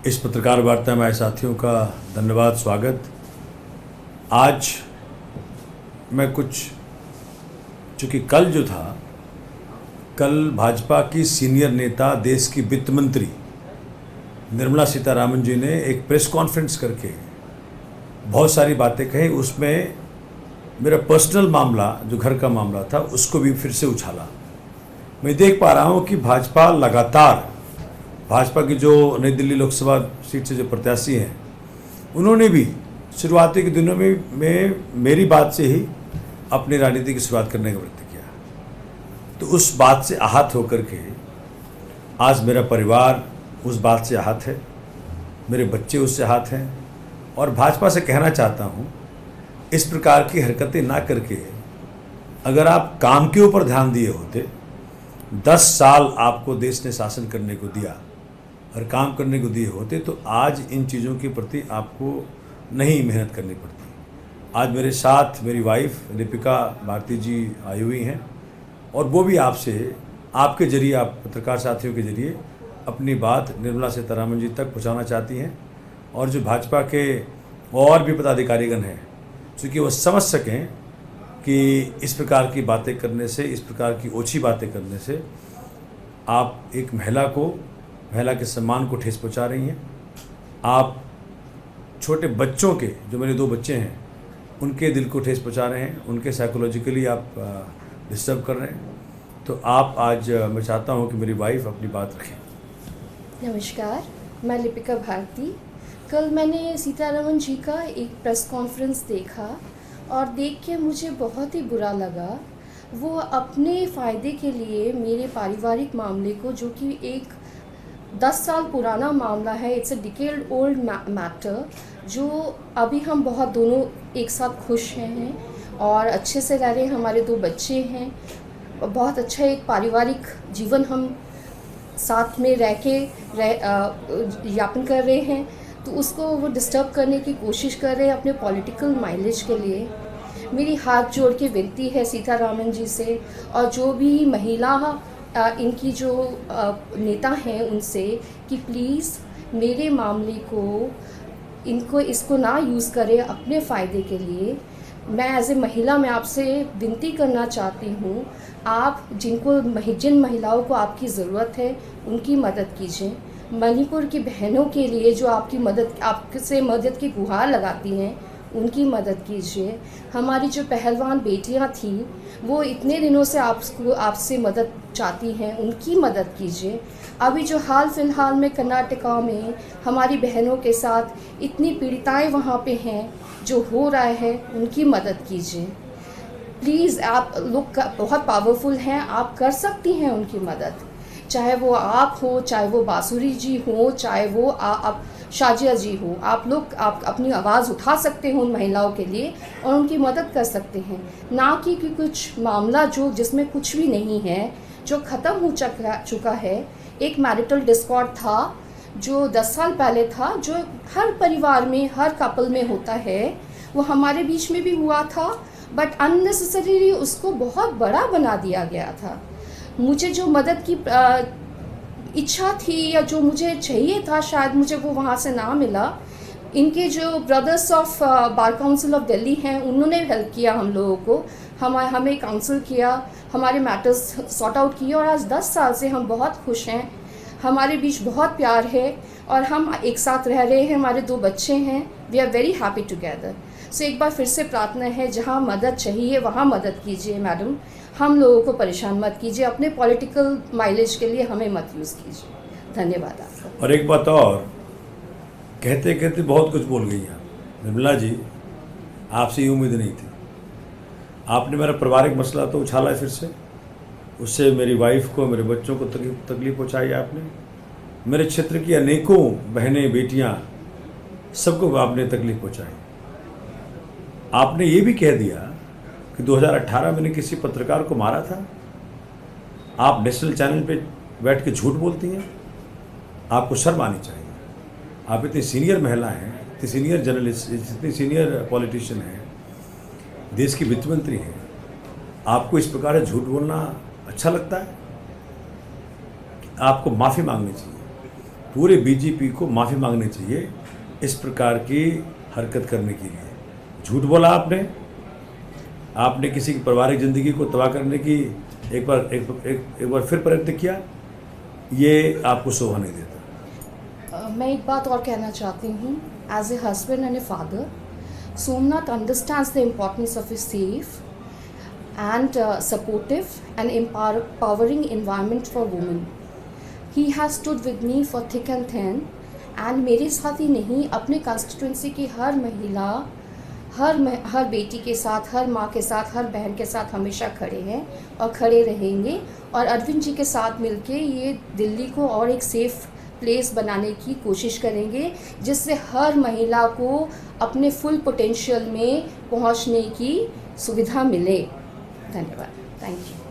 इस पत्रकार वार्ता में आए साथियों का धन्यवाद, स्वागत। आज मैं चूँकि कल जो था, कल भाजपा की सीनियर नेता, देश की वित्त मंत्री निर्मला सीतारामन जी ने एक प्रेस कॉन्फ्रेंस करके बहुत सारी बातें कही। उसमें मेरा पर्सनल मामला, जो घर का मामला था, उसको भी फिर से उछाला। मैं देख पा रहा हूँ कि भाजपा लगातार, भाजपा की जो नई दिल्ली लोकसभा सीट से जो प्रत्याशी हैं, उन्होंने भी शुरुआती के दिनों में मेरी बात से ही अपनी राजनीति की शुरुआत करने का प्रयत्न किया। तो उस बात से आहत होकर के आज मेरा परिवार उस बात से आहत है, मेरे बच्चे उससे आहत हैं, और भाजपा से कहना चाहता हूँ, इस प्रकार की हरकतें ना करके अगर आप काम के ऊपर ध्यान दिए होते, 10 साल आपको देश ने शासन करने को दिया और काम करने को दिए होते, तो आज इन चीज़ों के प्रति आपको नहीं मेहनत करनी पड़ती। आज मेरे साथ मेरी वाइफ लिपिका भारती जी आई हुई हैं, और वो भी आपसे, आपके जरिए, आप पत्रकार साथियों के जरिए अपनी बात निर्मला सीतारामन जी तक पहुंचाना चाहती हैं, और जो भाजपा के और भी पदाधिकारीगण हैं, चूँकि वो समझ सकें कि इस प्रकार की बातें करने से, इस प्रकार की ओछी बातें करने से आप एक महिला के सम्मान को ठेस पहुंचा रही हैं। आप छोटे बच्चों के, जो मेरे 2 बच्चे हैं, उनके दिल को ठेस पहुंचा रहे हैं, उनके साइकोलॉजिकली आप डिस्टर्ब कर रहे हैं। तो आप आज, मैं चाहता हूं कि मेरी वाइफ अपनी बात रखें। नमस्कार, मैं लिपिका भारती। कल मैंने सीतारामन जी का एक प्रेस कॉन्फ्रेंस देखा और देख के मुझे बहुत ही बुरा लगा। वो अपने फ़ायदे के लिए मेरे पारिवारिक मामले को, जो कि एक 10 साल पुराना मामला है, it's a decade old matter, जो अभी हम बहुत दोनों एक साथ खुश हैं और अच्छे से रह रहे हैं। हमारे 2 बच्चे हैं, बहुत अच्छा एक पारिवारिक जीवन हम साथ में रह के यापन कर रहे हैं। तो उसको वो डिस्टर्ब करने की कोशिश कर रहे हैं अपने पॉलिटिकल माइलेज के लिए। मेरी हाथ जोड़ के विनती है सीतारामन जी से, और जो भी महिला इनकी जो नेता हैं उनसे, कि प्लीज़ मेरे मामले को इसको ना यूज़ करें अपने फ़ायदे के लिए। मैं एज ए महिला मैं आपसे विनती करना चाहती हूँ, आप जिन महिलाओं को आपकी ज़रूरत है उनकी मदद कीजिए। मणिपुर की बहनों के लिए जो आपसे मदद की गुहार लगाती हैं, उनकी मदद कीजिए। हमारी जो पहलवान बेटियां थी, वो इतने दिनों से आपसे मदद चाहती हैं, उनकी मदद कीजिए। अभी जो हाल फिलहाल में कर्नाटका में हमारी बहनों के साथ इतनी पीड़िताएं वहाँ पे हैं, जो हो रहा है, उनकी मदद कीजिए। प्लीज़, आप लोग बहुत पावरफुल हैं, आप कर सकती हैं उनकी मदद। चाहे वो आप हो, चाहे वो बांसुरी जी हो, चाहे वो आप शाजिया जी हो, आप अपनी आवाज़ उठा सकते हो उन महिलाओं के लिए और उनकी मदद कर सकते हैं। ना कि कुछ मामला जिसमें कुछ भी नहीं है, जो ख़त्म हो चुका है। एक मैरिटल डिस्कॉर्ड था जो 10 साल पहले था, जो हर परिवार में, हर कपल में होता है। वो हमारे बीच में भी हुआ था, बट अननेसेसरीली उसको बहुत बड़ा बना दिया गया था। मुझे जो मदद की इच्छा थी, या जो मुझे चाहिए था, शायद मुझे वो वहाँ से ना मिला। इनके जो brothers of bar council of Delhi हैं, उन्होंने हेल्प किया हम लोगों को, हमें काउंसिल किया, हमारे मैटर्स सॉर्ट आउट किए, और आज 10 साल से हम बहुत खुश हैं। हमारे बीच बहुत प्यार है और हम एक साथ रह रहे हैं। हमारे 2 बच्चे हैं, we are very happy together. So एक बार फिर से प्रार्थना है, जहाँ मदद चाहिए वहाँ मदद कीजिए मैडम। हम लोगों को परेशान मत कीजिए, अपने पॉलिटिकल माइलेज के लिए हमें मत यूज़ कीजिए। धन्यवाद आपका। और एक बात और, कहते कहते बहुत कुछ बोल गई हैं निर्मला जी, आपसे ये उम्मीद नहीं थी। आपने मेरा पारिवारिक मसला तो उछाला है फिर से, उससे मेरी वाइफ को, मेरे बच्चों को तकलीफ पहुँचाई आपने। मेरे क्षेत्र की अनेकों बहनें, बेटियाँ, सबको आपने तकलीफ पहुँचाई। आपने ये भी कह दिया कि 2018 में मैंने किसी पत्रकार को मारा था। आप नेशनल चैनल पे बैठ के झूठ बोलती हैं, आपको शर्म आनी चाहिए। आप इतनी सीनियर महिला हैं, इतनी सीनियर जर्नलिस्ट, इतनी सीनियर पॉलिटिशियन हैं, देश की वित्त मंत्री हैं, आपको इस प्रकार से झूठ बोलना अच्छा लगता है? आपको माफ़ी मांगनी चाहिए। पूरे बीजेपी को माफ़ी मांगनी चाहिए इस प्रकार की हरकत करने के लिए। झूठ बोला आपने किसी की पारिवारिक ज़िंदगी को तबाह करने की एक बार फिर प्रयत्न किया, ये आपको शोभा नहीं देता। मैं एक बात और कहना चाहती हूँ, as a husband and a father, Somnath understands the importance of a safe and supportive and empowering environment for women. He has stood with me for thick and thin, and मेरे साथ ही नहीं, अपने कंस्टिट्यूंसी की हर महिला, हर बेटी के साथ, हर माँ के साथ, हर बहन के साथ हमेशा खड़े हैं और खड़े रहेंगे। और अरविंद जी के साथ मिलके ये दिल्ली को और एक सेफ़ प्लेस बनाने की कोशिश करेंगे, जिससे हर महिला को अपने फुल पोटेंशियल में पहुंचने की सुविधा मिले। धन्यवाद। Thank you.